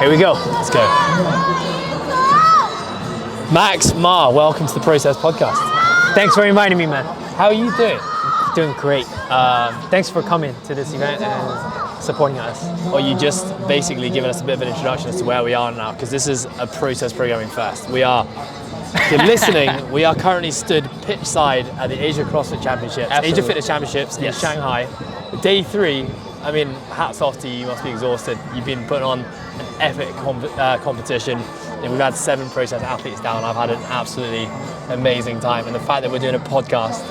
Here we go. Let's go. Max, Ma, welcome to the Process Podcast. Thanks for inviting me, man. How are you doing? Doing great. Thanks for coming to this event and supporting us. Or you just basically giving us a bit of an introduction as to where we are now, because this is a Process Programming Fest. We are, if you're listening, we are currently stood pitch side at the Asia CrossFit Championships, Absolutely. Asia Fitness Championships in Shanghai. Day 3, I mean, hats off to you, you must be exhausted. You've been putting on an epic competition. We've had 7 Process athletes down. I've had an absolutely amazing time. And the fact that we're doing a podcast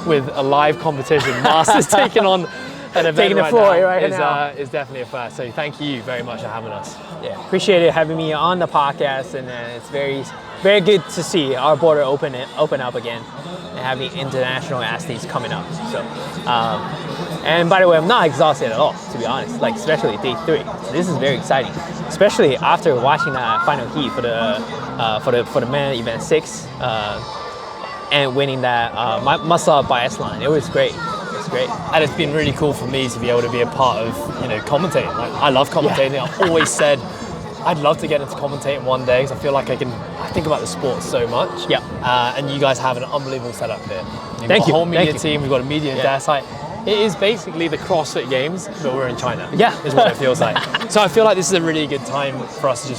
with a live competition, Masters taking on an event taking the right floor now, right now is definitely a first. So thank you very much for having us. Yeah, appreciate it having me on the podcast, and it's very good to see our border open up again and having international athletes coming up. So, and by the way, I'm not exhausted at all, to be honest. Like especially day 3, so this is very exciting, especially after watching that final heat for the men event 6 and winning that muscle up biathlon. It was great. It's great. And it's been really cool for me to be able to be a part of, commentating. Like, I love commentating. Yeah. I've always said I'd love to get into commentating one day because I feel like I think about the sport so much. Yeah. And you guys have an unbelievable setup here. We've Thank got you. a whole media team. We've got a media desk. It is basically the CrossFit Games, but we're in China. Yeah. Is what it feels like. So I feel like this is a really good time for us to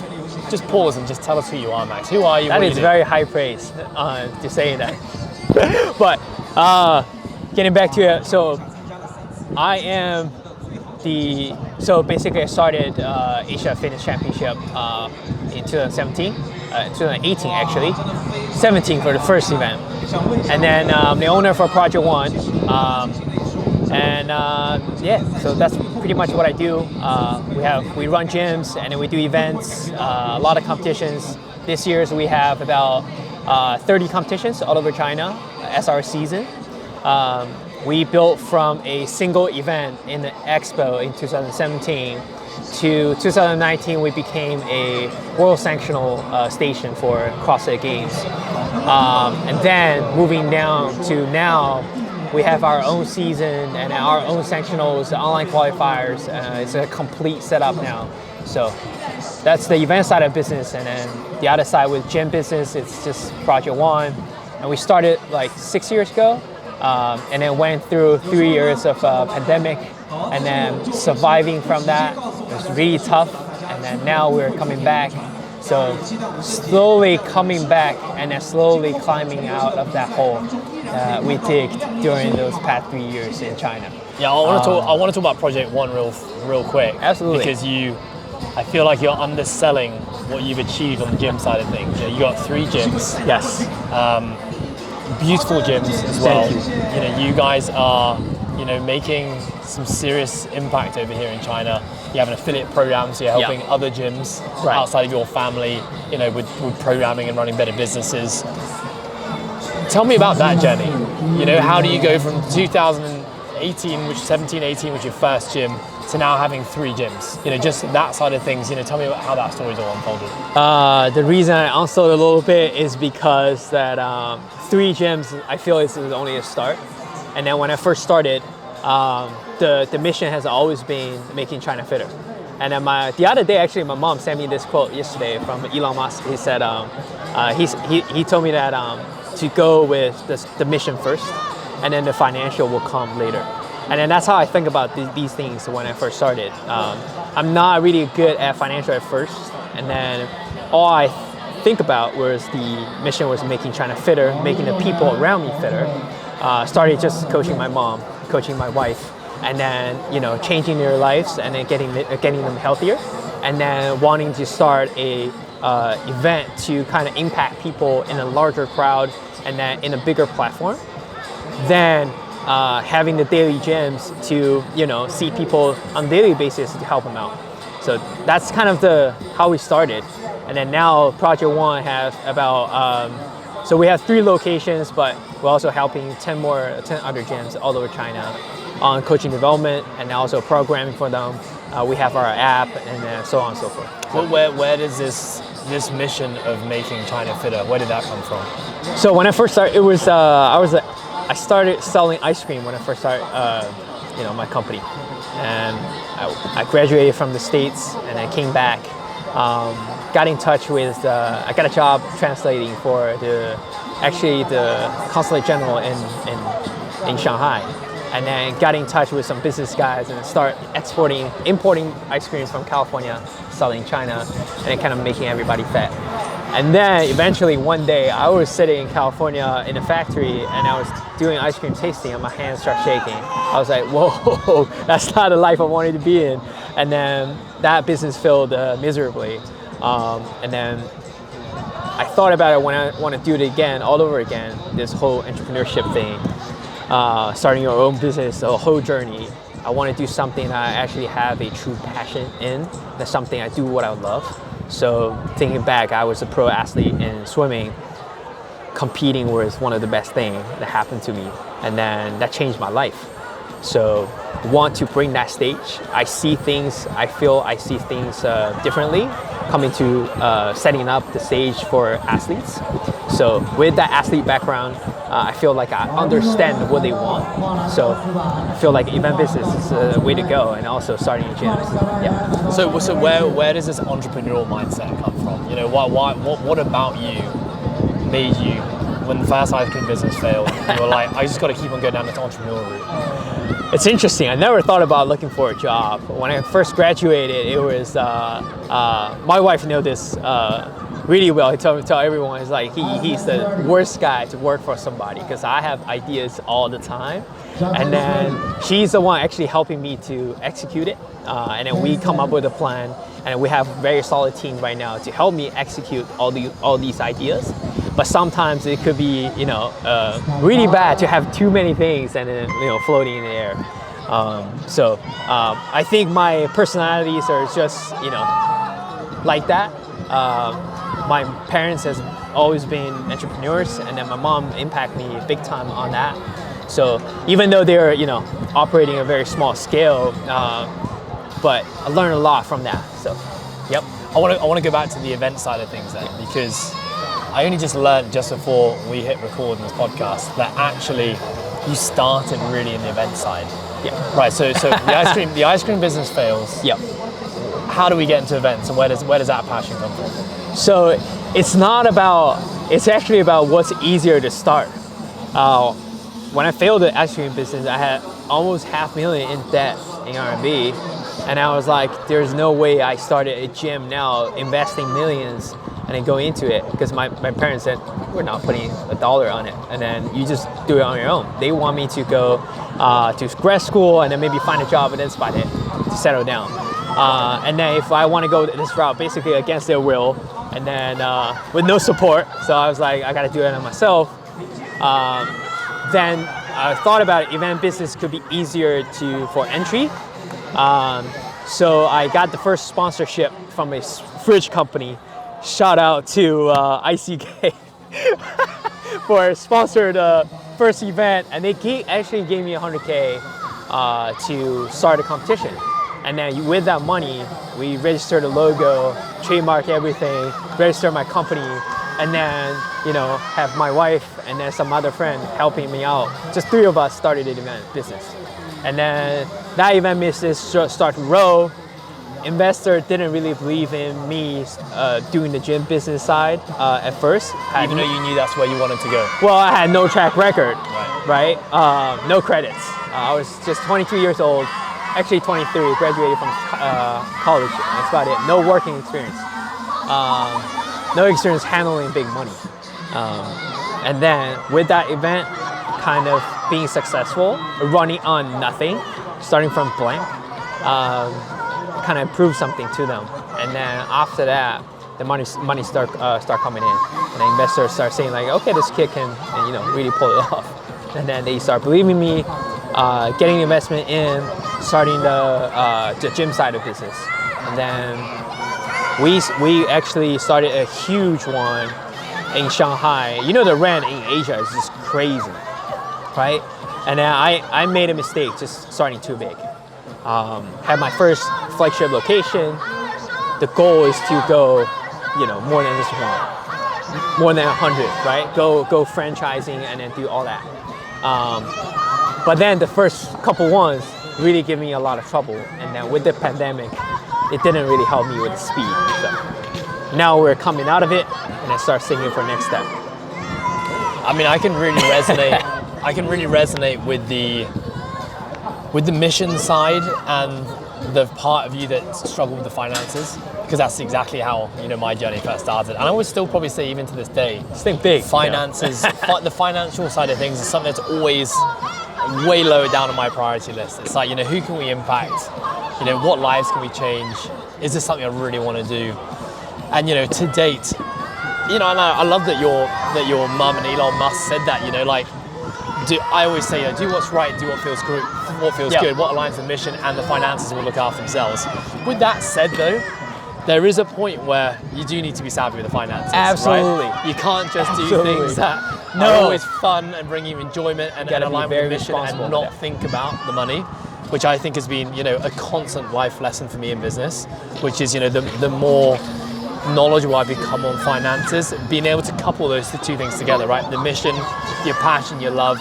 just pause and just tell us who you are, Max. Who are you? That is very high praise to say that. But getting back to it, so I am so basically I started Asia Fitness Championship in 2017, 2018 actually, 17 for the first event. And then I'm the owner for Project One. So that's pretty much what I do. We run gyms and then we do events, a lot of competitions. This year's we have about 30 competitions all over China as our season. We built from a single event in the Expo in 2017 to 2019 we became a World Sanctional station for CrossFit Games. And then moving down to now, we have our own season and our own sanctionals, the online qualifiers. It's a complete setup now. So that's the event side of business, and then the other side with gym business, it's just Project One. And we started like 6 years ago, and then went through 3 years of pandemic, and then surviving from that. It was really tough, and then now we're coming back. So slowly coming back and then slowly climbing out of that hole we digged during those past 3 years in China. Yeah, I want to talk about Project One real quick. Absolutely. Because I feel like you're underselling what you've achieved on the gym side of things. You got 3 gyms. Yes. Beautiful gyms as well. Thank you. You guys are, making some serious impact over here in China. You have an affiliate program, so you're helping other gyms outside of your family, with programming and running better businesses. Tell me about that journey. How do you go from 2018, 17, 18 was your first gym, to now having 3 gyms? Just that side of things. Tell me about how that story's all unfolded. The reason I unsold a little bit is because that 3 gyms, I feel is only a start. And then when I first started, the mission has always been making China fitter. And then the other day, actually, my mom sent me this quote yesterday from Elon Musk. He said, he told me that to go with the mission first, and then the financial will come later. And then that's how I think about these things when I first started. I'm not really good at financial at first, and then all I think about was the mission was making China fitter, making the people around me fitter. Started just coaching my mom, coaching my wife, and then changing their lives and then getting them healthier, and then wanting to start a event to kind of impact people in a larger crowd and then in a bigger platform. Then having the daily gyms to see people on a daily basis to help them out. So that's kind of how we started. And then now Project One has about so we have 3 locations, but we're also helping 10 other gyms all over China on coaching development and also programming for them. We have our app and so on and so forth. Well, where does this mission of making China fitter, where did that come from? So when I first started, it was I started selling ice cream when I first started my company, and I graduated from the States and I came back got in touch with, I got a job translating for the consulate general in Shanghai. And then got in touch with some business guys and start importing ice cream from California, selling in China, and then kind of making everybody fat. And then eventually one day I was sitting in California in a factory and I was doing ice cream tasting and my hands started shaking. I was like, whoa, that's not the life I wanted to be in. And then that business failed miserably. And then I thought about it when I want to do it again, all over again, this whole entrepreneurship thing. Starting your own business, a whole journey. I want to do something that I actually have a true passion in. That's something I do what I love. So thinking back, I was a pro athlete in swimming. Competing was one of the best things that happened to me. And then that changed my life. So want to bring that stage. I see things differently, coming to setting up the stage for athletes. So with that athlete background, I feel like I understand what they want. So I feel like event business is a way to go, and also starting gyms. Yeah. So where does this entrepreneurial mindset come from? You know, what about you made you, when the fast ice cream business failed, you were like, I just got to keep on going down this entrepreneurial route? It's interesting. I never thought about looking for a job. When I first graduated, it was my wife knows this really well. He tell everyone, it's like he's the worst guy to work for somebody because I have ideas all the time, and then she's the one actually helping me to execute it, and then we come up with a plan, and we have a very solid team right now to help me execute all these ideas. But sometimes it could be really bad to have too many things and then floating in the air. So I think my personalities are just like that. My parents has always been entrepreneurs, and then my mom impacted me big time on that. So even though they're operating a very small scale, but I learned a lot from that. So, yep. I want to go back to the event side of things then, because I only just learned just before we hit record in this podcast that actually you started really in the event side. Yeah. Right. So the ice cream business fails. Yep. How do we get into events, and where does that passion come from? So it's actually about what's easier to start. When I failed the ice cream business, I had almost $500,000 in debt in RMB, and I was like, there's no way I started a gym now, investing millions, and then go into it, because my parents said, we're not putting $1 on it, and then you just do it on your own. They want me to go to grad school and then maybe find a job and then spot it to settle down. And then if I want to go this route, basically against their will, and then with no support, so I was like, I got to do it on myself. Then I thought about event business could be easier for entry. So I got the first sponsorship from a fridge company. Shout out to ICK for sponsored the first event, and they actually gave me $100K to start a competition. And then with that money, we registered a logo, trademark everything, register my company, and then have my wife and then some other friend helping me out. Just 3 of us started an event business, and then that event business started to grow. Investor didn't really believe in me doing the gym business side at first. Even though you knew that's where you wanted to go. Well, I had no track record, right? No credits. I was just 22 years old. Actually 23, graduated from college. That's about it. No working experience. No experience handling big money. And then with that event, kind of being successful, running on nothing, starting from blank, kind of prove something to them. And then after that, the money start coming in, and the investors start saying like, okay, this kid can really pull it off. And then they start believing me, getting investment in, starting the gym side of business. And then we actually started a huge one in Shanghai. The rent in Asia is just crazy, right? And then I made a mistake just starting too big. Had my first flagship location. The goal is to go, more than just one, more than 100, right? Go franchising and then do all that. But then the first couple ones really give me a lot of trouble. And then with the pandemic, it didn't really help me with the speed. So now we're coming out of it, and I start thinking for next step. I mean, I can really resonate. I can really resonate with the mission side and the part of you that struggled with the finances, because that's exactly how my journey first started. And I would still probably say, even to this day, think big. Finances, the financial side of things is something that's always way lower down on my priority list. It's like, who can we impact? What lives can we change? Is this something I really want to do? And to date, and I love that your mum and Elon Musk said that. I always say, do what's right, do what feels good, what aligns with the mission, and the finances will look after themselves. With that said, though, there is a point where you do need to be savvy with the finances. Absolutely. Right? You can't just do things that are always fun and bring you enjoyment and align with the mission and not think about the money, which I think has been, a constant life lesson for me in business, which is, the more knowledgeable I've become on finances, being able to couple those two things together, right? The mission, your passion, your love,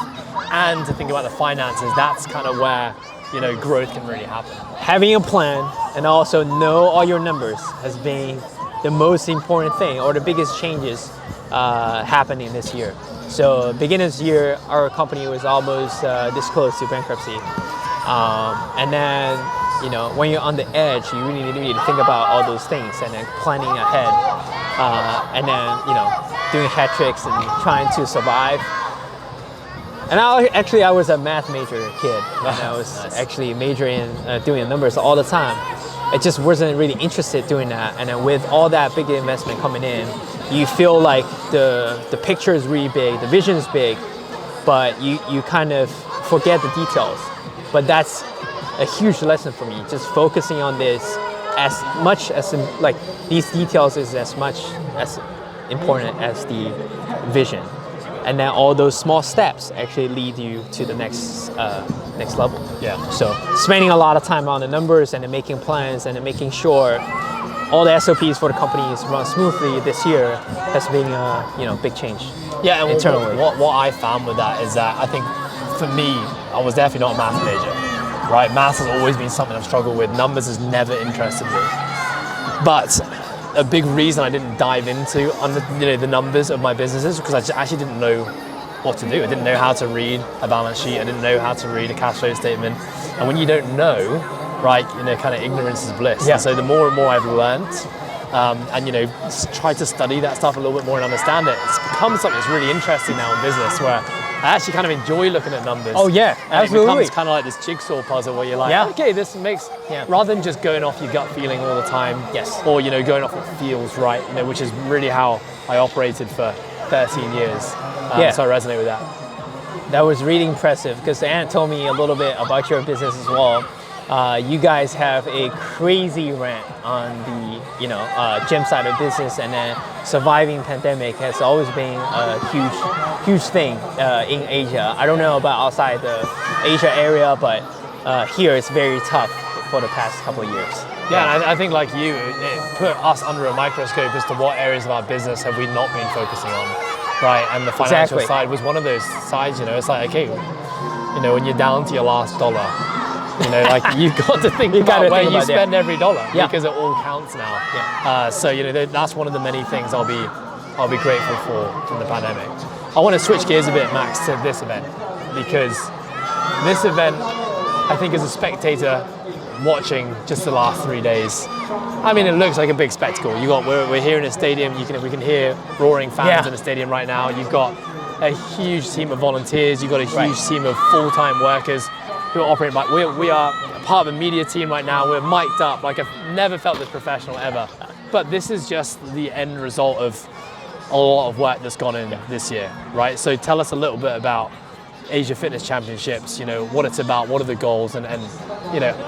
and to think about the finances, that's kind of where, growth can really happen. Having a plan and also know all your numbers has been the most important thing, or the biggest changes happening this year. So beginning of this year, our company was almost this close to bankruptcy. And then, when you're on the edge, you really need to think about all those things and then planning ahead. And then, doing hat tricks and trying to survive. And I was a math major kid, and I was actually majoring in doing numbers all the time. I just wasn't really interested in doing that. And then with all that big investment coming in, you feel like the picture is really big, the vision is big, but you kind of forget the details. But that's a huge lesson for me, just focusing on this as much as, these details is as much as important as the vision. And then all those small steps actually lead you to the next level. Yeah. So spending a lot of time on the numbers and then making plans and then making sure all the SOPs for the companies run smoothly this year has been a big change. Yeah, and internally. What I found with that is that I think for me, I was definitely not a math major, right? Math has always been something I've struggled with. Numbers has never interested me. But a big reason I didn't dive into the numbers of my businesses because I actually didn't know what to do. I didn't know how to read a balance sheet. I didn't know how to read a cash flow statement. And when you don't know, right, kind of ignorance is bliss. Yeah. And so the more and more I've learned, and try to study that stuff a little bit more and understand it, it's become something that's really interesting now in business where I actually kind of enjoy looking at numbers. Oh yeah, and absolutely. it becomes kind of like this jigsaw puzzle where you're like, okay, this makes, rather than just going off your gut feeling all the time, or going off what feels right, which is really how I operated for 13 years. So I resonate with that. That was really impressive because Anne told me a little bit about your business as well. You guys have a crazy rant on the gym side of business, and then surviving pandemic has always been a huge thing in Asia. I don't know about outside the Asia area, but here it's very tough for the past couple of years. Yeah, and I think like you, it put us under a microscope as to what areas of our business have we not been focusing on, right? And the financial side was one of those sides. It's like, okay, when you're down to your last dollar, you've got to think about where you spend every dollar because it all counts now. Yeah. So that's one of the many things I'll be grateful for from the pandemic. I want to switch gears a bit, Max, to this event because this event, I think, as a spectator watching just the last 3 days, I mean, it looks like a big spectacle. We're here in a stadium. We can hear roaring fans in the stadium right now. You've got a huge team of volunteers. You've got a huge team of full-time workers who are operating. We are part of a media team right now. We're mic'd up. Like, I've never felt this professional ever. But this is just the end result of a lot of work that's gone in this year, right? So tell us a little bit about Asia Fitness Championships, what it's about, what are the goals, and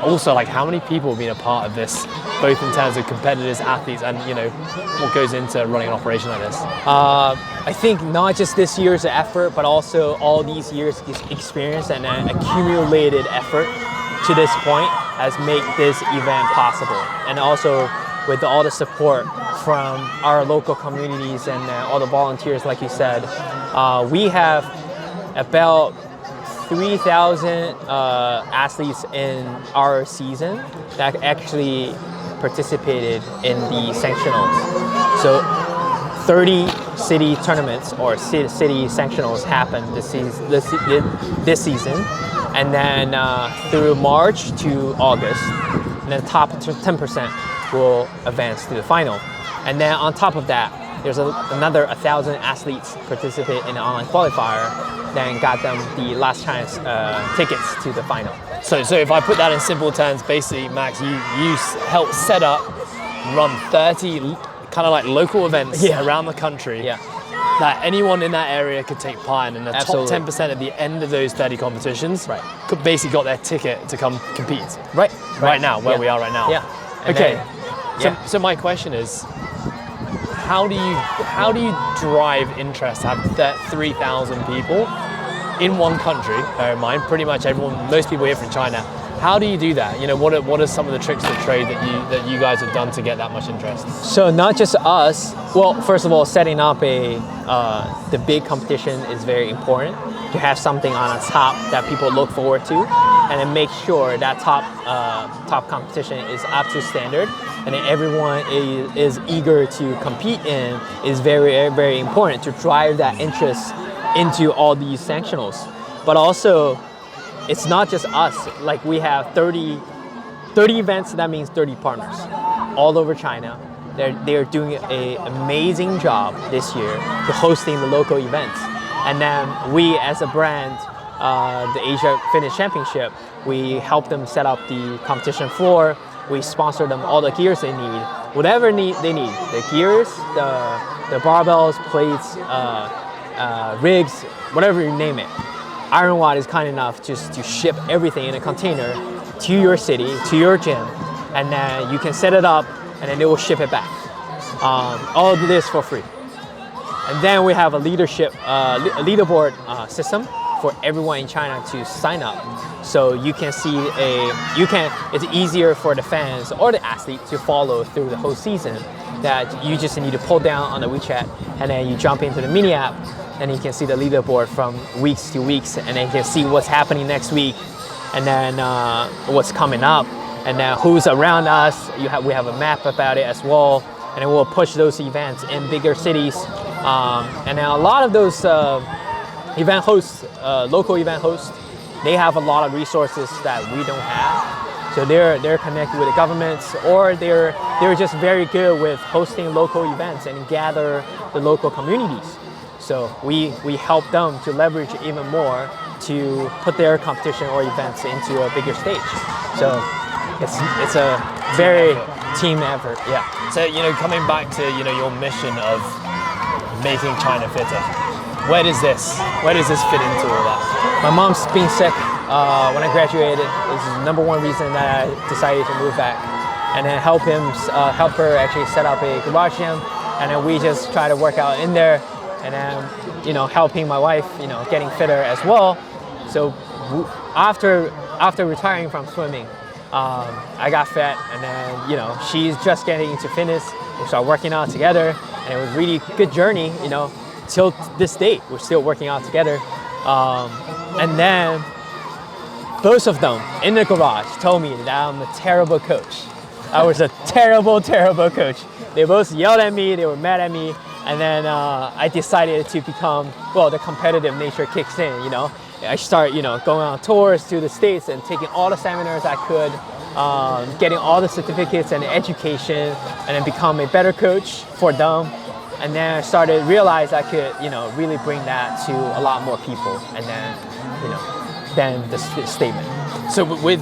also like how many people have been a part of this, both in terms of competitors, athletes, and what goes into running an operation like this? I think not just this year's effort, but also all these years' experience and an accumulated effort to this point has made this event possible. And also with all the support from our local communities and all the volunteers, like you said, we have about 3,000 athletes in our season that actually participated in the sanctionals. So 30 city tournaments or city sanctionals happened this season. And then through March to August, and then top 10% will advance to the final. And then on top of that, there's another 1,000 athletes participate in the online qualifier, then got them the last chance tickets to the final. So if I put that in simple terms, basically, Max, you help set up, run 30 kind of like local events around the country that anyone in that area could take part in, and the top 10% at the end of those 30 competitions could basically got their ticket to come compete. Right now, where we are right now. Okay. So my question is, how do you drive interest to have 3,000 people in one country? Bear in mind, pretty much most people here from China. How do you do that? You know, what are some of the tricks of the trade that you guys have done to get that much interest? So not just us. Well, first of all, setting up the big competition is very important. To have something on the top that people look forward to, and then make sure that top competition is up to standard, and then everyone is eager to compete in, is very, very important to drive that interest into all these sanctionals. But also, it's not just us. Like, we have 30 events, that means 30 partners all over China. They're doing an amazing job this year to hosting the local events. And then we, as a brand, the Asia Fitness Championship, we help them set up the competition floor. We sponsor them all the gears they need, whatever they need. The gears, the barbells, plates, rigs, whatever you name it. Ironwatt is kind enough just to ship everything in a container to your city, to your gym, and then you can set it up, and then they will ship it back. All of this for free. And then we have a leaderboard system for everyone in China to sign up. So you can see it's easier for the fans or the athlete to follow through the whole season, that you just need to pull down on the WeChat, and then you jump into the mini app, and you can see the leaderboard from weeks to weeks, and then you can see what's happening next week, and then what's coming up, and then who's around us. We have a map about it as well, and then we'll push those events in bigger cities. And then a lot of those event hosts, local event hosts, they have a lot of resources that we don't have. So they're connected with the governments, or they're just very good with hosting local events and gather the local communities. So we help them to leverage even more to put their competition or events into a bigger stage. So it's a very team effort. So, you know, coming back to, you know, your mission of making China fitter, where does this fit into all that? My mom's been sick when I graduated. This is the number one reason that I decided to move back, and then help her actually set up a garage gym, and then we just try to work out in there, and then, you know, helping my wife, you know, getting fitter as well. So after retiring from swimming, I got fat, and then, you know, she's just getting into fitness. We started working out together, and it was a really good journey, you know, till this date. We're still working out together. And then both of them in the garage told me that I'm a terrible coach. I was a terrible coach. They both yelled at me, they were mad at me, and then I decided to become, well, the competitive nature kicks in, you know. I start, you know, going on tours to the States and taking all the seminars I could, getting all the certificates and education, and then become a better coach for them. And then I started realize I could, you know, really bring that to a lot more people, and then, you know, then the statement. So with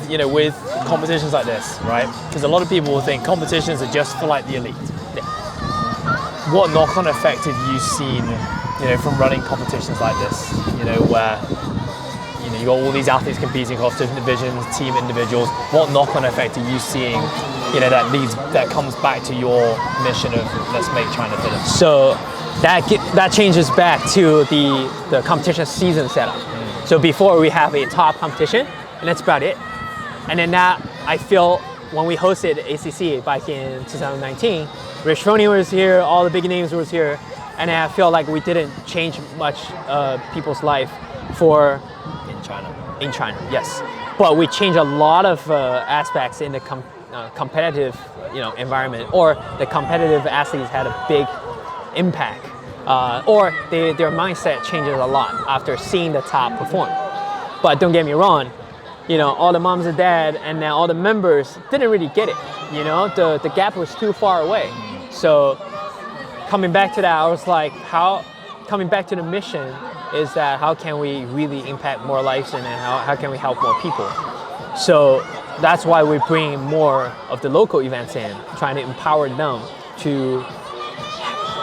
competitions like this, right? Because a lot of people will think competitions are just for like the elite. Yeah. What knock-on effect have you seen, you know, from running competitions like this? You know, where, you know, you got all these athletes competing across different divisions, team individuals. What knock-on effect are you seeing, you know, that comes back to your mission of let's make China fitter? So that changes back to the competition season setup. So before, we have a top competition, and that's about it. And then now I feel when we hosted ACC back in 2019, Rich Froning was here, all the big names was here, and I feel like we didn't change much people's life in China, yes. But we changed a lot of aspects in the competitive, environment, or the competitive athletes had a big impact, or their mindset changes a lot after seeing the top perform. But don't get me wrong, all the moms and dad and then all the members didn't really get it. The gap was too far away. So coming back to that, I was like, coming back to the mission is that how can we really impact more lives, and then how can we help more people? So that's why we bring more of the local events in, trying to empower them to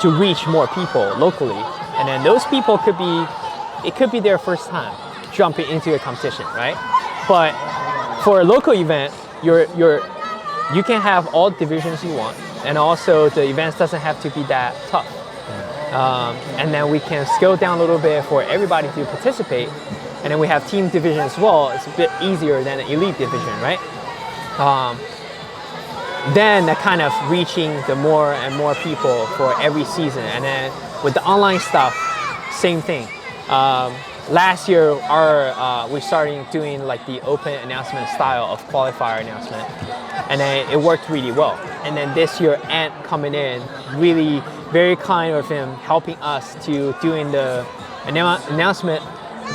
reach more people locally. And then those people could be their first time jumping into a competition, right? But for a local event, you can have all divisions you want, and also the events doesn't have to be that tough. And then we can scale down a little bit for everybody to participate. And then we have team division as well. It's a bit easier than an elite division, right? Then that kind of reaching the more and more people for every season. And then with the online stuff, same thing. Last year, we started doing like the open announcement style of qualifier announcement, and then it worked really well. And then this year, Ant coming in, really very kind of him, helping us to doing the announcement,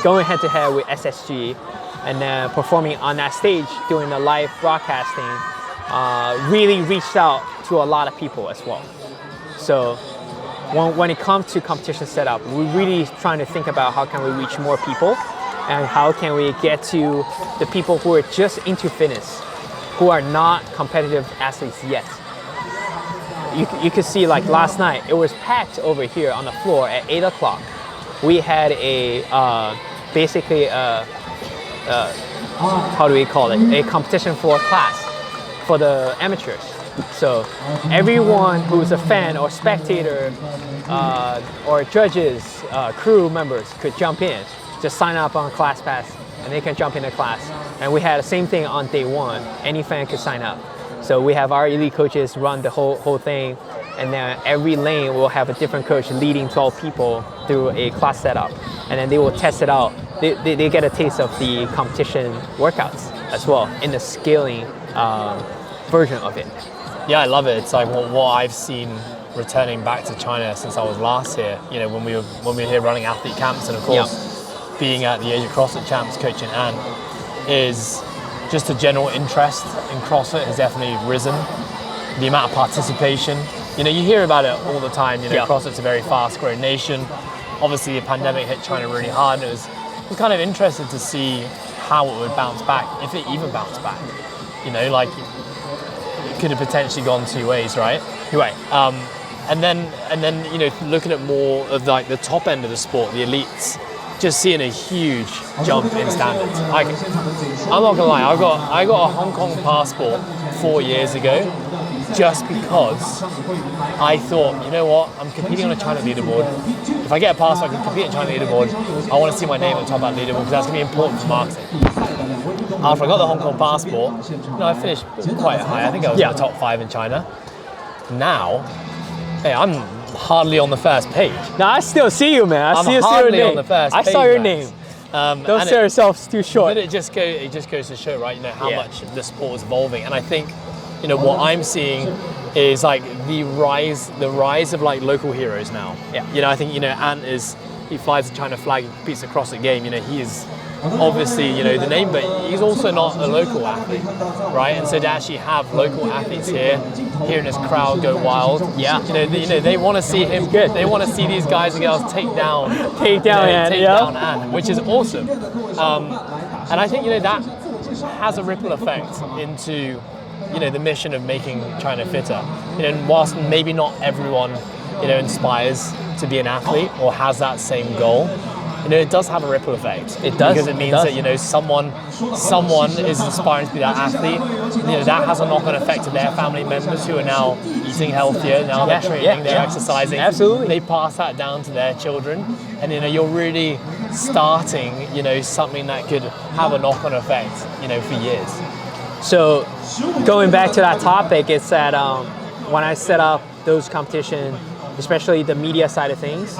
going head to head with SSG, and then performing on that stage, doing the live broadcasting, really reached out to a lot of people as well. So when it comes to competition setup, we're really trying to think about how can we reach more people, and how can we get to the people who are just into fitness, who are not competitive athletes yet. You could see, like last night, it was packed over here on the floor at 8 o'clock. We had basically how do we call it? A competition floor class for the amateurs. So everyone who's a fan or spectator or judges, crew members could jump in, just sign up on ClassPass, and they can jump in the class. And we had the same thing on day one. Any fan could sign up. So we have our elite coaches run the whole thing, and then every lane will have a different coach leading 12 people through a class setup, and then they will test it out. They get a taste of the competition workouts as well in the scaling version of it. Yeah, I love it. It's like what I've seen returning back to China since I was last here. When we were here running athlete camps, and of course being at the Asia CrossFit Champs coaching Ant, is just a general interest in CrossFit has definitely risen. The amount of participation, you hear about it all the time. CrossFit's a very fast-growing nation. Obviously, the pandemic hit China really hard, and it was kind of interested to see how it would bounce back, if it even bounced back. Like it could have potentially gone two ways, right? Right. And then looking at more of like the top end of the sport, the elites, just seeing a huge jump in standards. I'm not gonna lie, I got a Hong Kong passport 4 years ago, just because I thought, you know what, I'm competing on a China leaderboard. If I get a passport, I can compete on China leaderboard. I want to see my name at the top of that leaderboard, because that's gonna be important for marketing. After I got the Hong Kong passport, I finished quite high. I think I was in the top 5 in China. Now, hey, I'm hardly on the first page. No, I still see you, man. I'm hardly on the first page. I saw your name. Don't sell yourselves too short. But it just goes to show, right? How much the sport is evolving, and I think, what I'm seeing is like the rise of like local heroes now. Yeah. I think Ant he flies the China flag, he competes at CrossFit Game. He is obviously the name, but he's also not a local athlete, right? And so to actually have local athletes here, hearing this crowd go wild, they want to see him good. They want to see these guys and girls take down Ant, which is awesome. And I think that has a ripple effect into the mission of making China fitter. And whilst maybe not everyone inspires to be an athlete or has that same goal, it does have a ripple effect. It does. Because it means that, someone is inspiring to be that athlete. That has a knock-on effect to their family members who are now eating healthier, now they're training, they're exercising. Absolutely. They pass that down to their children. And, you're really starting, something that could have a knock-on effect, for years. So going back to that topic, it's that when I set up those competitions, especially the media side of things,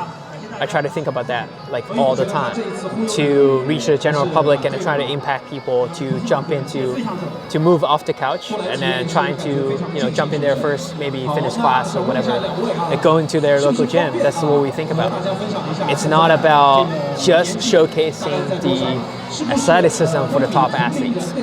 I try to think about that like all the time, to reach the general public and to try to impact people to jump into, to move off the couch and then trying to jump in there first, maybe finish class or whatever, like going to their local gym. That's what we think about. It's not about just showcasing the athleticism for the top athletes.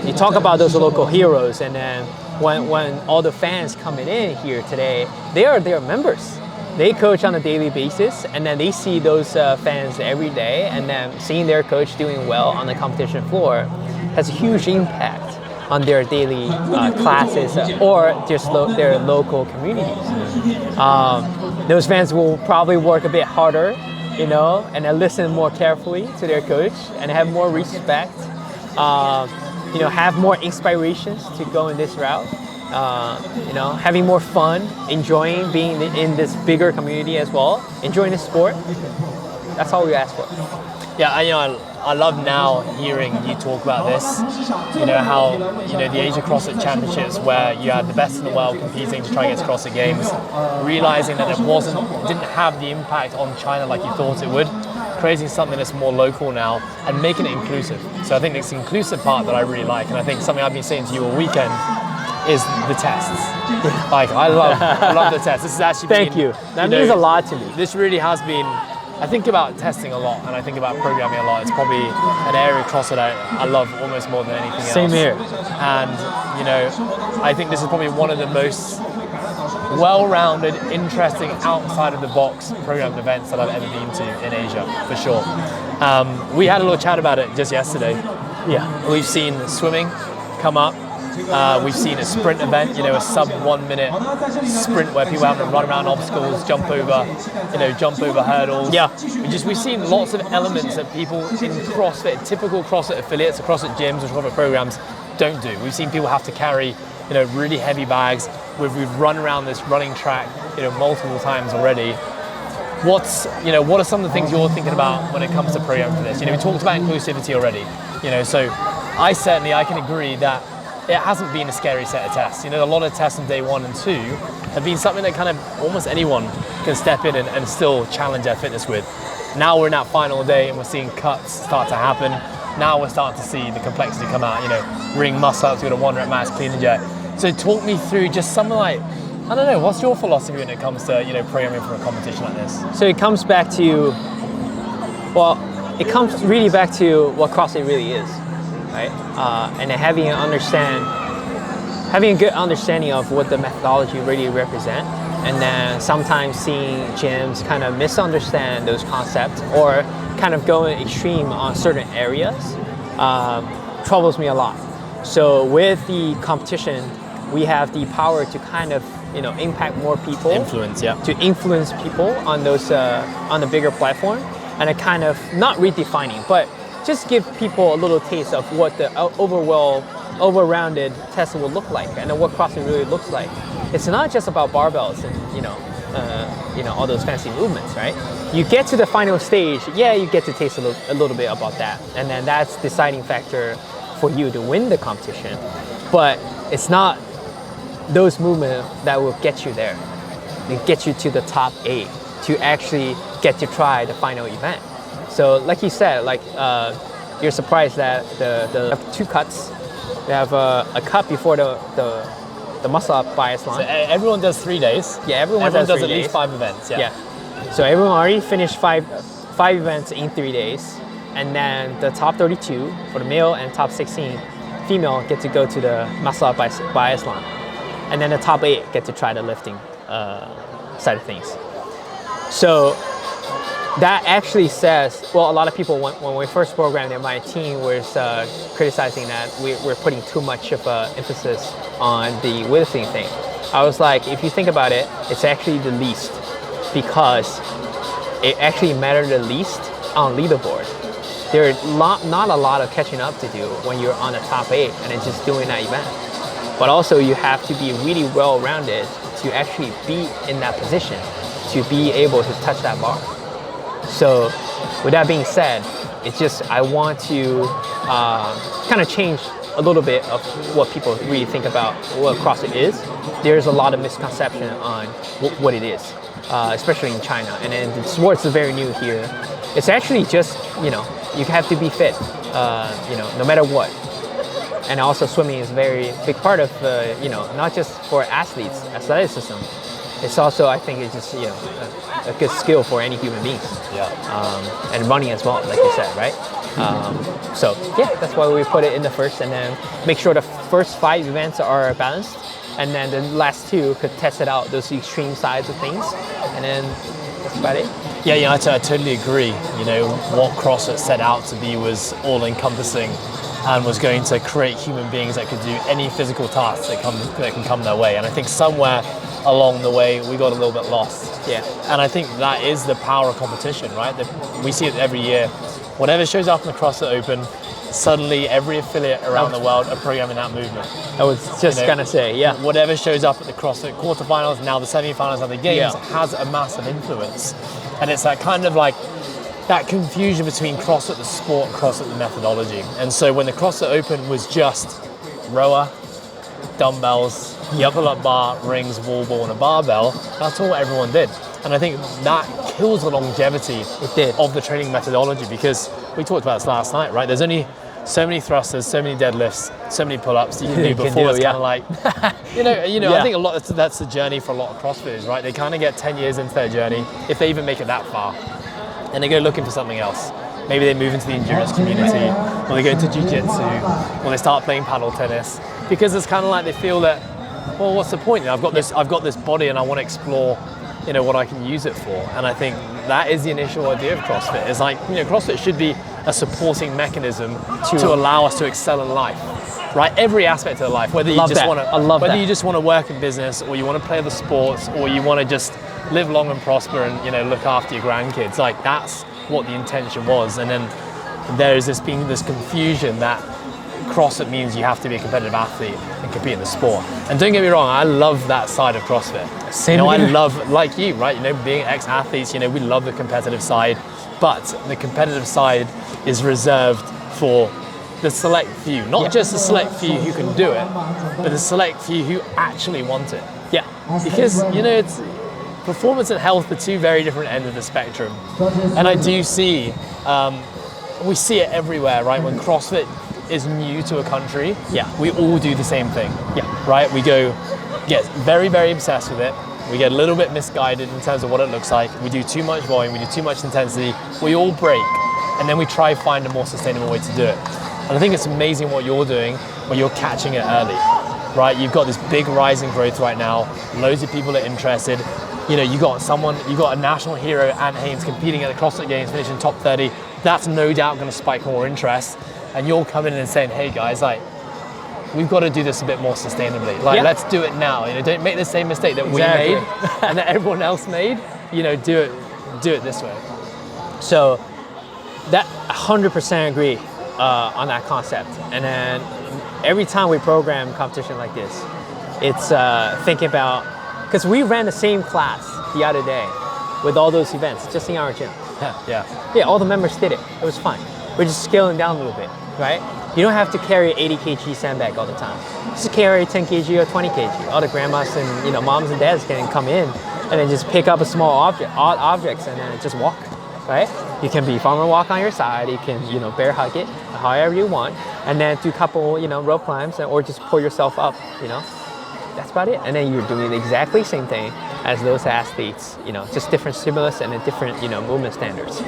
You talk about those local heroes, and then when all the fans coming in here today, they are their members. They coach on a daily basis, and then they see those fans every day, and then seeing their coach doing well on the competition floor has a huge impact on their daily classes or just their local communities. Those fans will probably work a bit harder, and then listen more carefully to their coach and have more respect, have more inspirations to go in this route, having more fun, enjoying being in this bigger community as well, enjoying the sport. That's all we ask for. Yeah, I love now hearing you talk about this, how, the Asia CrossFit Championships, where you had the best in the world competing to try against CrossFit Games, realizing that it didn't have the impact on China like you thought it would, creating something that's more local now and making it inclusive. So I think it's the inclusive part that I really like, and I think something I've been saying to you all weekend is the tests. Like, I love the tests. This has actually Thank you. That means a lot to me. This really has been, I think about testing a lot, and I think about programming a lot. It's probably an area of CrossFit I love almost more than anything else. Same here. And, I think this is probably one of the most well-rounded, interesting, outside-of-the-box programmed events that I've ever been to in Asia, for sure. We had a little chat about it just yesterday. Yeah. We've seen swimming come up. We've seen a sprint event, a sub 1 minute sprint where people have to run around obstacles, jump over hurdles. Yeah. We've seen lots of elements that people in CrossFit, typical CrossFit affiliates, or CrossFit gyms, or CrossFit programs don't do. We've seen people have to carry, really heavy bags. We've run around this running track, multiple times already. What are some of the things you're thinking about when it comes to programming for this? We talked about inclusivity already, so I can agree that it hasn't been a scary set of tests. A lot of tests on day 1 and 2 have been something that kind of almost anyone can step in and still challenge their fitness with. Now we're in that final day and we're seeing cuts start to happen. Now we're starting to see the complexity come out, ring muscle ups, 1 rep max, clean and jerk. So talk me through just something like, I don't know, what's your philosophy when it comes to, programming for a competition like this? So it comes back to, it comes really back to what CrossFit really is. Right? And having a good understanding of what the methodology really represent, and then sometimes seeing gyms kind of misunderstand those concepts or kind of go extreme on certain areas troubles me a lot. So with the competition, we have the power to kind of impact more people, to influence people on those on the bigger platform, and a kind of not redefining, but just give people a little taste of what the over-rounded test will look like and what CrossFit really looks like. It's not just about barbells and all those fancy movements, right? You get to the final stage, you get to taste a little bit about that, and then that's the deciding factor for you to win the competition. But it's not those movements that will get you there. They get you to the top 8 to actually get to try the final event. So like you said, you're surprised that the 2 cuts. We have a cut before the muscle up biathlon. So everyone does 3 days. Yeah, everyone does at least 5 events. Yeah. So everyone already finished five events in 3 days, and then the top 32 for the male and top 16 female get to go to the muscle up biathlon, and then the top 8 get to try the lifting side of things. So that actually says, a lot of people, when we first programmed it, my team was criticizing that we're putting too much of an emphasis on the weightlifting thing. I was like, if you think about it, it's actually the least, because it actually mattered the least on leaderboard. There's not a lot of catching up to do when you're on the top 8 and it's just doing that event. But also you have to be really well-rounded to actually be in that position, to be able to touch that bar. So with that being said, it's just I want to kind of change a little bit of what people really think about what CrossFit is. There's a lot of misconception on what it is. especially in China. And then the sports is very new here. It's actually just, you have to be fit, no matter what. And also swimming is a very big part of, not just for athletes, athleticism. It's also, I think, it's just, a good skill for any human beings. Yeah. And running as well, like you said, right? So yeah, that's why we put it in the first, and then make sure the first 5 events are balanced, and then the last 2 could test it out, those extreme sides of things, and then that's about it. Yeah, I totally agree. What CrossFit set out to be was all-encompassing and was going to create human beings that could do any physical tasks that can come their way. And I think somewhere along the way, we got a little bit lost. Yeah. And I think that is the power of competition, right? We see it every year. Whatever shows up in the CrossFit Open, suddenly every affiliate around the world are programming that movement. I was just gonna say, yeah. Whatever shows up at the CrossFit quarterfinals, now the semifinals of the games, has a massive influence. And it's that kind of like, that confusion between CrossFit the sport and CrossFit the methodology. And so when the CrossFit Open was just rower, dumbbells, pull-up bar, rings, wall ball, and a barbell, that's all everyone did. And I think that kills the longevity of the training methodology, because we talked about this last night, right? There's only so many thrusters, so many deadlifts, so many pull-ups you can do before it's kind of like, I think a lot that's the journey for a lot of CrossFitters, right? They kind of get 10 years into their journey, if they even make it that far, and they go looking for something else. Maybe they move into the endurance community, or they go into jiu-jitsu, or they start playing paddle tennis, because it's kind of like they feel that, well, what's the point? I've got this body, and I want to explore, what I can use it for. And I think that is the initial idea of CrossFit. It's like, CrossFit should be a supporting mechanism to allow us to excel in life, right? Every aspect of life, whether you just want to work in business, or you want to play the sports, or you want to just live long and prosper and look after your grandkids. Like, that's what the intention was. And then there's this confusion that CrossFit means you have to be a competitive athlete and compete in the sport. And don't get me wrong, I love that side of CrossFit. I love, like you, right? Being ex-athletes, we love the competitive side, but the competitive side is reserved for the select few, not just the select few who can do it, but the select few who actually want it. Yeah. Because, it's performance and health are 2 very different ends of the spectrum. And I do see, we see it everywhere, right? When CrossFit is new to a country, we all do the same thing. Right? We get very, very obsessed with it. We get a little bit misguided in terms of what it looks like. We do too much volume, we do too much intensity. We all break, and then we try to find a more sustainable way to do it. And I think it's amazing what you're doing, where you're catching it early, right? You've got this big rising growth right now. Loads of people are interested. You got a national hero, Ant Haynes, competing at the CrossFit Games, finishing top 30. That's no doubt going to spike more interest. And you're coming in and saying, hey guys, like, we've got to do this a bit more sustainably. Like, let's do it now. Don't make the same mistake that we made and that everyone else made. Do it this way. So that 100% agree on that concept. And then every time we program competition like this, it's thinking about, because we ran the same class the other day with all those events just in our gym. Yeah, all the members did it. It was fine. We're just scaling down a little bit, right? You don't have to carry 80 kg sandbag all the time. Just carry 10 kg or 20 kg. All the grandmas and moms and dads can come in and then just pick up a small objects and then just walk, right? You can be farmer walk on your side. You can bear hug it however you want, and then do a couple rope climbs or just pull yourself up. That's about it. And then you're doing the exactly same thing as those athletes. Just different stimulus and a different movement standards.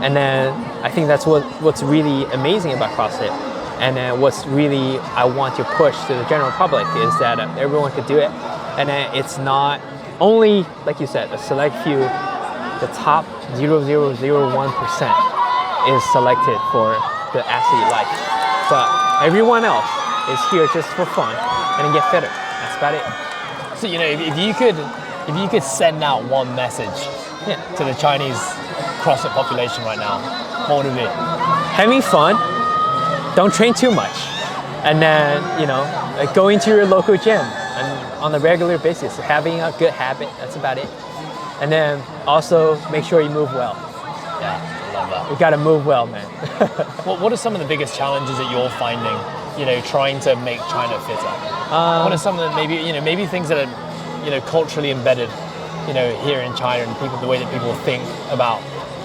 And then I think that's what's really amazing about CrossFit. And then what's really I want to push to the general public is that everyone could do it. And then it's not only, like you said, a select few, the top 0.001% is selected for the athlete life. But everyone else is here just for fun and get fitter. That's about it. So, if you could send out one message to the Chinese CrossFit population right now, what would it be? Having fun, don't train too much, and then going to your local gym and on a regular basis, having a good habit. That's about it. And then also make sure you move well. Yeah, I love that. You got to move well, man. What are some of the biggest challenges that you're finding? Trying to make China fitter. What are some of the maybe things that are culturally embedded here in China and the way that people think about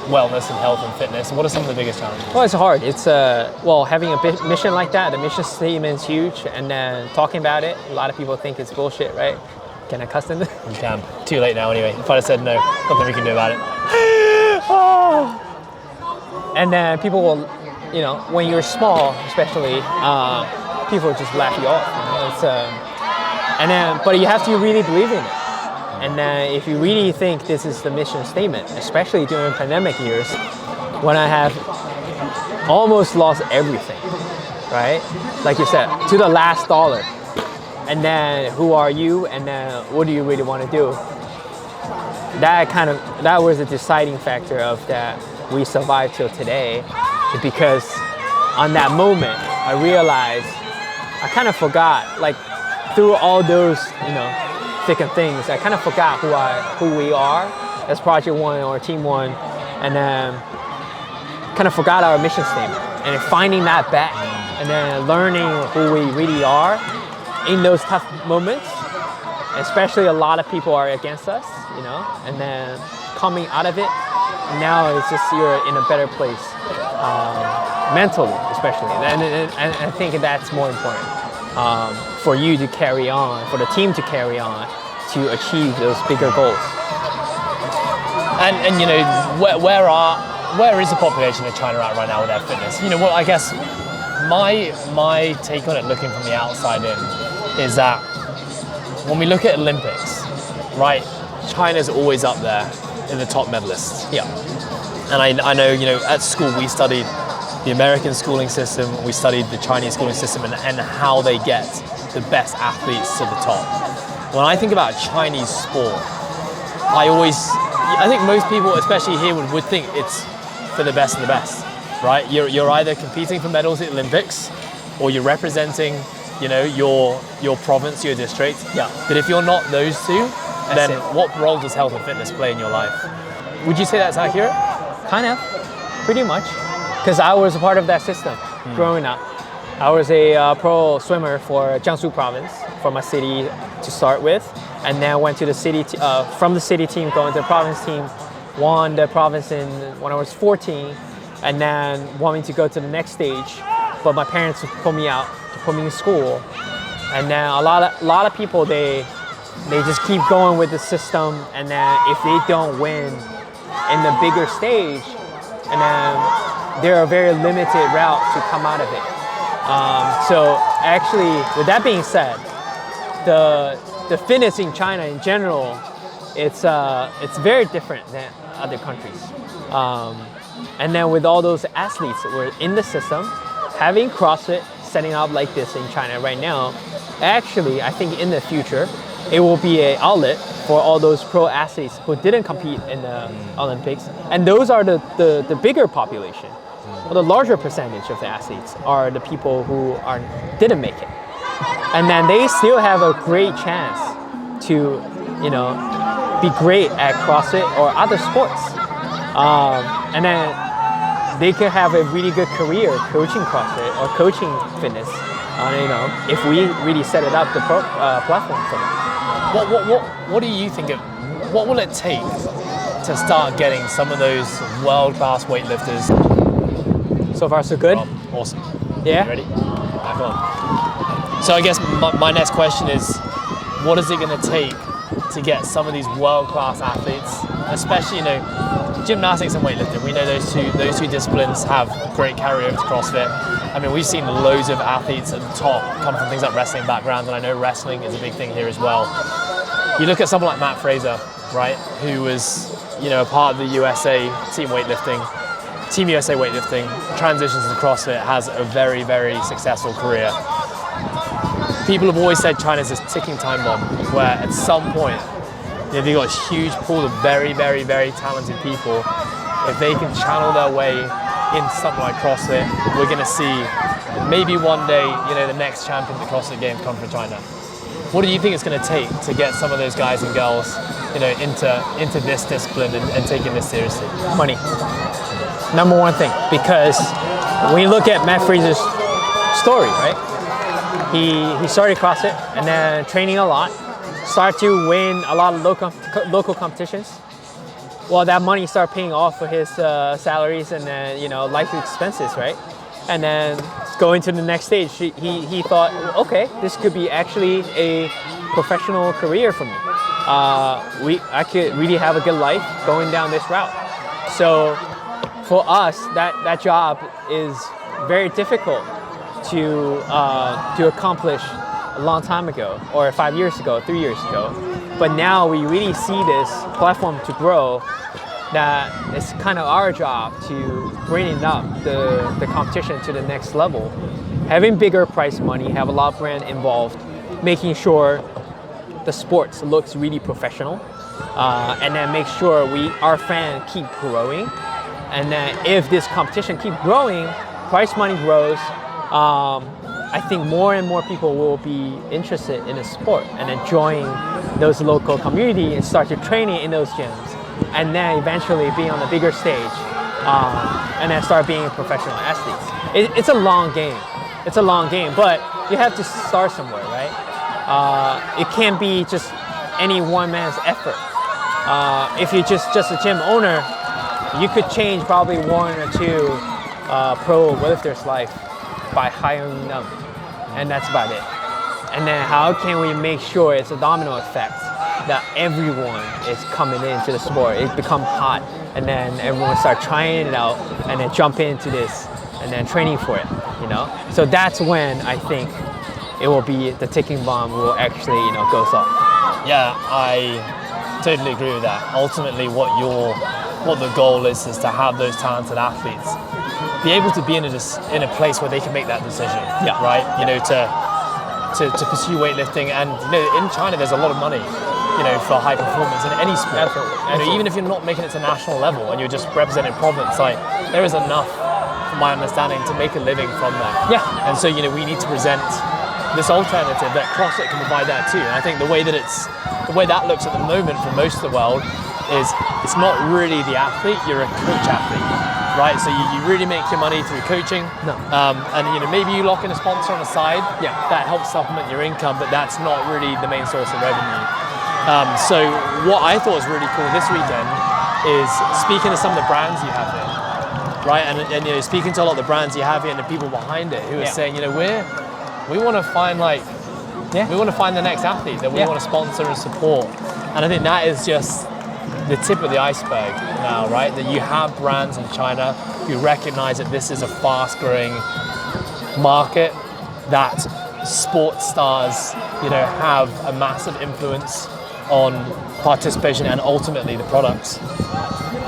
wellness and health and fitness? What are some of the biggest challenges? Well, it's hard. It's having a mission like that, the mission statement is huge, and then talking about it, a lot of people think it's bullshit, right? Can I cuss in this? You can. Too late now anyway. If I'd have said no, nothing we can do about it. And then people will, when you're small, especially, people will just laugh you off. But you have to really believe in it. And then if you really think this is the mission statement, especially during pandemic years, when I have almost lost everything, right? Like you said, to the last dollar. And then who are you? And then what do you really want to do? That was a deciding factor of that we survived till today, because on that moment, I realized I kind of forgot, like through all those, thick and things, I kind of forgot who we are as Project One or Team One, and then kind of forgot our mission statement. And then finding that back, and then learning who we really are in those tough moments, especially a lot of people are against us, and then coming out of it, now it's just you're in a better place, mentally especially, and I think that's more important. For you to carry on, for the team to carry on, to achieve those bigger goals. And where is the population of China at right now with their fitness? I guess my take on it, looking from the outside in, is that when we look at Olympics, right, China's always up there in the top medalists. Yeah. And I know, at school we studied the American schooling system, we studied the Chinese schooling system, and how they get the best athletes to the top. When I think about Chinese sport, I think most people, especially here, would think it's for the best of the best, right? You're either competing for medals at Olympics, or you're representing, your province, your district. Yeah. But if you're not those two, then what role does health and fitness play in your life? Would you say that's accurate? Kind of, pretty much. Because I was a part of that system growing up. I was a pro swimmer for Jiangsu province, for my city to start with, and then went to the city, from the city team, going to the province team, won the province when I was 14, and then wanting to go to the next stage, but my parents pulled me out to put me in school, and then a lot of people they just keep going with the system, and then if they don't win in the bigger stage, and then they're a very limited route to come out of it. So actually, with that being said, the fitness in China in general, it's very different than other countries. And then with all those athletes that were in the system, having CrossFit setting up like this in China right now, actually, I think in the future, it will be an outlet for all those pro athletes who didn't compete in the Olympics. And those are the bigger population. Well, the larger percentage of the athletes are the people who didn't make it. And then they still have a great chance to, be great at CrossFit or other sports. And then they can have a really good career coaching CrossFit or coaching fitness, if we really set it up, the platform for them. What do you think what will it take to start getting some of those world-class weightlifters? So far, so good. Awesome. Yeah. You ready? Back on. So I guess my next question is, what is it going to take to get some of these world-class athletes, especially gymnastics and weightlifting? We know those two disciplines have great carryover to CrossFit. I mean, we've seen loads of athletes at the top come from things like wrestling backgrounds, and I know wrestling is a big thing here as well. You look at someone like Matt Fraser, right, who was a part of the Team USA weightlifting, transitions to CrossFit, has a very, very successful career. People have always said China's this ticking time bomb, where at some point, they've got a huge pool of very, very, very talented people. If they can channel their way into something like CrossFit, we're going to see maybe one day, the next champion at the CrossFit Games come from China. What do you think it's going to take to get some of those guys and girls, into this discipline and taking this seriously? Money. Number one thing, because when you look at Matt Fraser's story, right? He started CrossFit and then training a lot, start to win a lot of local competitions, well, that money start paying off for his salaries and then, life expenses, right? And then going to the next stage, he thought, okay, this could be actually a professional career for me. I could really have a good life going down this route. So for us, that job is very difficult to accomplish a long time ago, or 5 years ago, 3 years ago. But now we really see this platform to grow, that it's kind of our job to bring up the competition to the next level. Having bigger prize money, have a lot of brand involved, making sure the sports looks really professional, and then make sure our fan keep growing. And then if this competition keep growing, prize money grows, I think more and more people will be interested in the sport and then join those local community and start to training in those gyms, and then eventually be on a bigger stage, and then start being professional athletes. It's a long game. It's a long game, but you have to start somewhere, right? It can't be just any one man's effort. If you're just a gym owner, you could change probably one or two pro lifters' life by hiring them, and that's about it. And then how can we make sure it's a domino effect, that everyone is coming into the sport, it become hot, and then everyone start trying it out, and then jump into this, and then training for it, So that's when I think it will be, the ticking bomb will actually, goes off. Yeah, I totally agree with that. Ultimately, what the goal is to have those talented athletes be able to be in a place where they can make that decision, right? To pursue weightlifting, and in China there's a lot of money, for high performance in any sport. Absolutely. Even if you're not making it to national level and you're just representing province, there is enough, from my understanding, to make a living from that. Yeah. And so we need to present this alternative that CrossFit can provide that too. And I think the way that looks at the moment for most of the world is it's not really the athlete, you're a coach athlete, right? So you really make your money through coaching. No. And maybe you lock in a sponsor on the side, that helps supplement your income, but that's not really the main source of revenue. So what I thought was really cool this weekend is speaking to some of the brands you have here, right? And speaking to a lot of the brands you have here and the people behind it who are saying, we want to find we want to find the next athlete that we want to sponsor and support. And I think that is just the tip of the iceberg now, right? That you have brands in China who recognize that this is a fast-growing market, that sports stars, have a massive influence on participation and ultimately the products.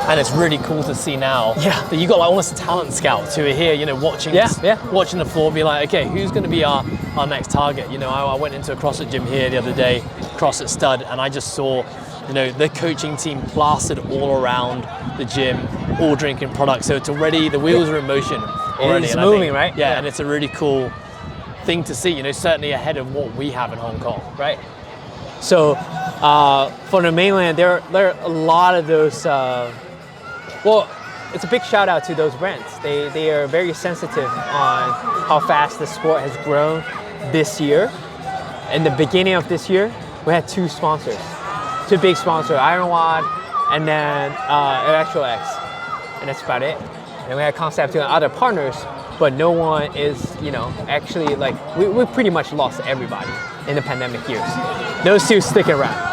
And it's really cool to see now that you got almost talent scouts who are here, watching watching the floor, be like, okay, who's going to be our next target? I went into a CrossFit gym here the other day, CrossFit Stud, and I just saw the coaching team plastered all around the gym, all drinking products. So it's already, the wheels are in motion already. It's moving, right? Yeah, and it's a really cool thing to see, certainly ahead of what we have in Hong Kong. Right. So for the mainland, there are a lot of those, it's a big shout out to those brands. They are very sensitive on how fast the sport has grown this year. In the beginning of this year, we had two big sponsors, Ironwad and then Electro-X, and that's about it. And we had Concept and other partners, but no one is, actually we pretty much lost everybody in the pandemic years. Those two stick around.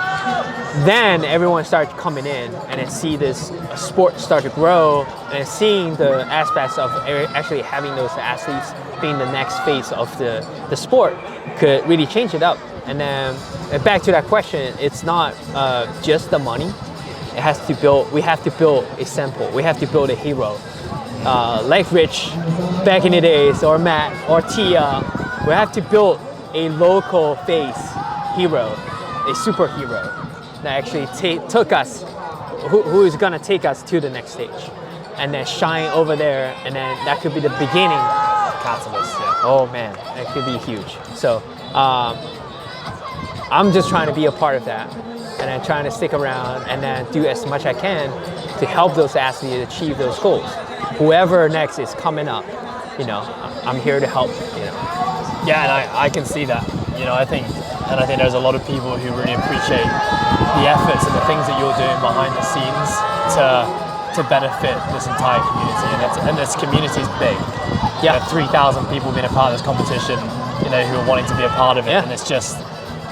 Then everyone started coming in and then see this sport start to grow, and seeing the aspects of actually having those athletes being the next phase of the sport could really change it up. And then back to that question, it's not just the money. We have to build a sample. We have to build a hero. Like Rich back in the days, or Matt, or Tia, we have to build a local face hero, a superhero that actually took us, who is gonna take us to the next stage, and then shine over there, and then that could be the beginning. Catalyst, Oh man, that could be huge. So I'm just trying to be a part of that, and then trying to stick around and then do as much I can to help those athletes achieve those goals. Whoever next is coming up, I'm here to help. Yeah, and I can see that. I think and I think there's a lot of people who really appreciate the efforts and the things that you're doing behind the scenes to benefit this entire community, and this community is big. Yeah, 3,000 people being a part of this competition, who are wanting to be a part of it, and it's just,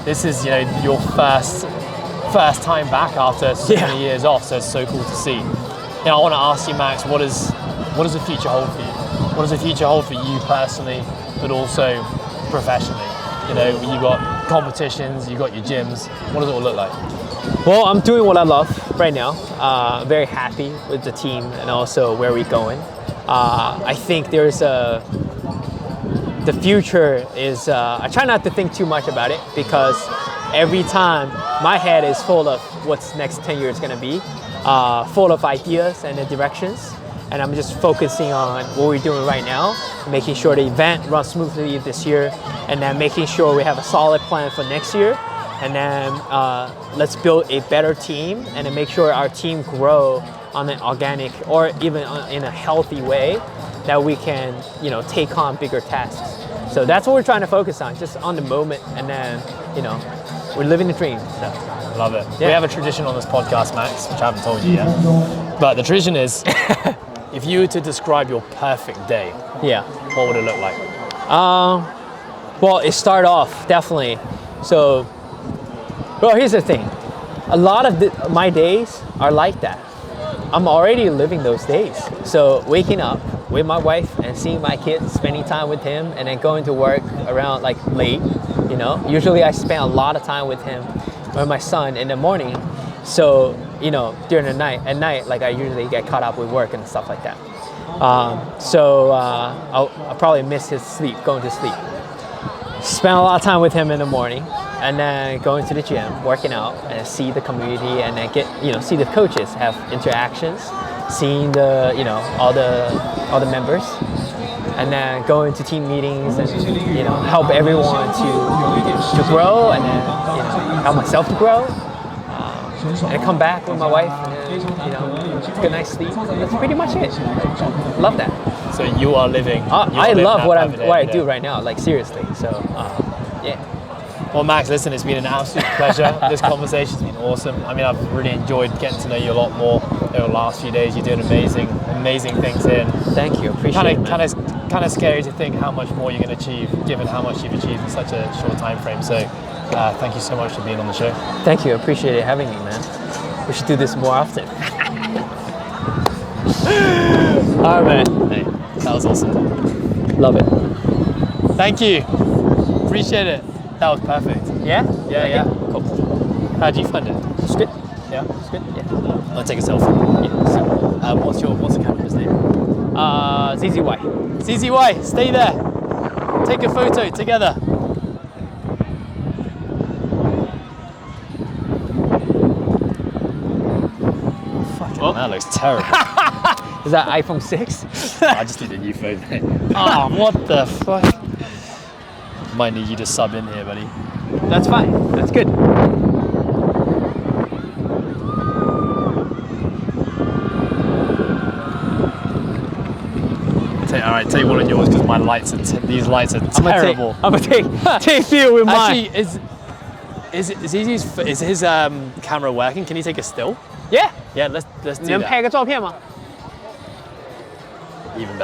this is your first time back after so many years off, so it's so cool to see. I want to ask you, Max, what does the future hold for you? What does the future hold for you personally, but also professionally? You've got competitions, you've got your gyms. What does it all look like? Well, I'm doing what I love right now. Very happy with the team and also where we're going. I think the future is, I try not to think too much about it, because every time my head is full of what's next 10 years going to be, full of ideas and the directions. And I'm just focusing on what we're doing right now, making sure the event runs smoothly this year, and then making sure we have a solid plan for next year. And then let's build a better team, and then make sure our team grow on an organic or even in a healthy way, that we can take on bigger tasks. So that's what we're trying to focus on, just on the moment, and then we're living the dream. So. Love it. Yeah. We have a tradition on this podcast, Max, which I haven't told you yet. But the tradition is, if you were to describe your perfect day, what would it look like? Well, it started off definitely. So, well, here's the thing. A lot of my days are like that. I'm already living those days. So waking up with my wife and seeing my kids, spending time with him, and then going to work around like late. Usually I spend a lot of time with him or my son in the morning. So during the night, at night, like I usually get caught up with work and stuff like that. So I'll probably miss his sleep, going to sleep. Spend a lot of time with him in the morning, and then going to the gym, working out, and see the community, and then see the coaches, have interactions, seeing the all the members, and then going to team meetings and help everyone to grow, and then help myself to grow, and come back with my wife, and good night's sleep. That's pretty much it. Love that. So you are living. I love what I do right now. Like seriously. So yeah. Well, Max, listen, it's been an absolute pleasure. This conversation's been awesome. I mean, I've really enjoyed getting to know you a lot more over the last few days. You're doing amazing things here. Thank you. Appreciate it. Kind of scary to think how much more you're going to achieve, given how much you've achieved in such a short time frame. So, thank you so much for being on the show. Thank you. Appreciate it having me, man. We should do this more often. All right, man. Hey, that was awesome. Love it. Thank you. Appreciate it. That was perfect. Yeah? Yeah. Cool. How do you find it? It's good. Yeah? It's good. Yeah. I'll take a selfie. Yeah. So, What's the camera's name? ZZY. ZZY, stay there. Take a photo together. Oh, that looks terrible. Is that iPhone 6? I just need a new phone, mate. Oh, what the fuck? Might need you to sub in here, buddy. That's fine. That's good. Alright, take one of yours, because my lights are these lights are terrible. I'm gonna take you with mine. Actually, is his camera working? Can you take a still? Yeah. Yeah, let's do 能 that. 拍个照片吗？ Even